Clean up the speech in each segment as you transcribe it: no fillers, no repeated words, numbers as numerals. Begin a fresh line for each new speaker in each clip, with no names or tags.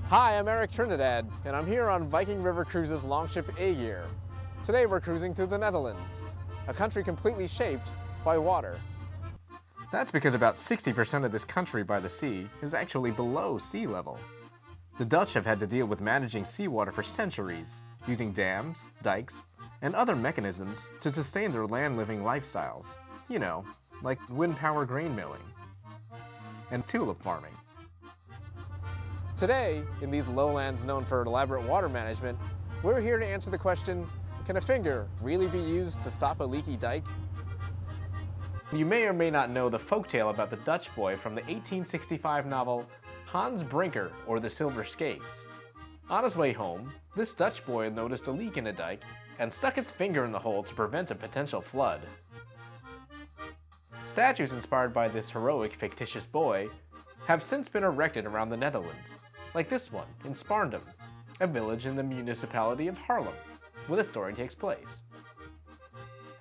Hi, I'm Erik Trinidad, and I'm here on Viking River Cruises longship Aegir. Today we're cruising through the Netherlands, a country completely shaped by water.
That's because about 60% of this country by the sea is actually below sea level. The Dutch have had to deal with managing seawater for centuries, using dams, dikes, and other mechanisms to sustain their land-living lifestyles. You know, like wind power grain milling and tulip farming.
Today, in these lowlands known for elaborate water management, we're here to answer the question, can a finger really be used to stop a leaky dike?
You may or may not know the folktale about the Dutch boy from the 1865 novel Hans Brinker, or The Silver Skates. On his way home, this Dutch boy noticed a leak in a dike and stuck his finger in the hole to prevent a potential flood. Statues inspired by this heroic fictitious boy have since been erected around the Netherlands, like this one in Spaarndam, a village in the municipality of Haarlem, where the story takes place.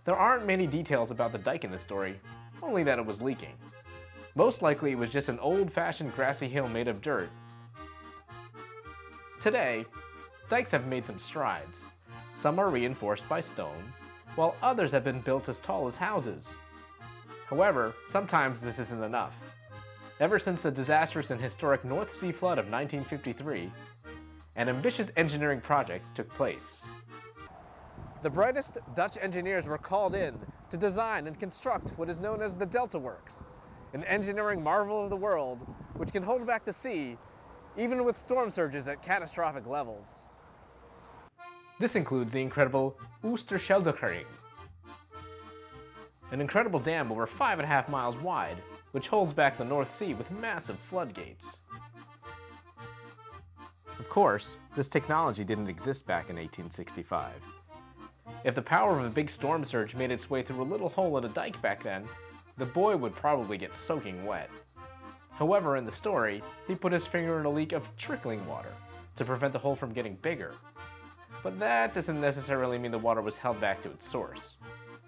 There aren't many details about the dike in the story, only that it was leaking. Most likely it was just an old-fashioned grassy hill made of dirt. Today, dikes have made some strides. Some are reinforced by stone, while others have been built as tall as houses. However, sometimes this isn't enough. Ever since the disastrous and historic North Sea flood of 1953, an ambitious engineering project took place.
The brightest Dutch engineers were called in to design and construct what is known as the Delta Works, an engineering marvel of the world which can hold back the sea even with storm surges at catastrophic levels.
This includes the incredible Oosterscheldekering, an incredible dam over 5.5 miles wide, which holds back the North Sea with massive floodgates. Of course, this technology didn't exist back in 1865. If the power of a big storm surge made its way through a little hole in a dike back then, the boy would probably get soaking wet. However, in the story, he put his finger in a leak of trickling water to prevent the hole from getting bigger. But that doesn't necessarily mean the water was held back to its source.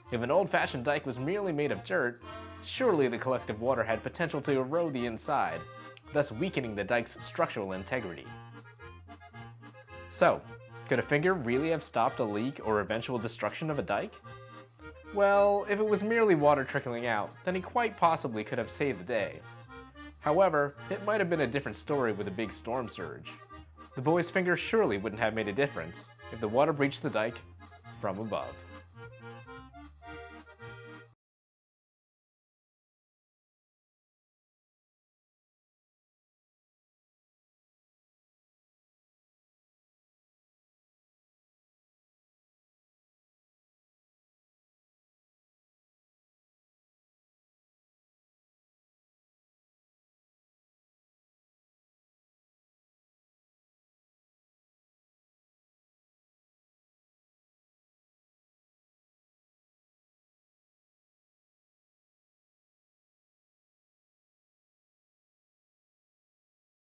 If an old-fashioned dike was merely made of dirt, surely the collective water had potential to erode the inside, thus weakening the dike's structural integrity. So, could a finger really have stopped a leak or eventual destruction of a dike? Well, if it was merely water trickling out, then he quite possibly could have saved the day. However, it might have been a different story with a big storm surge. The boy's finger surely wouldn't have made a difference if the water breached the dike from above.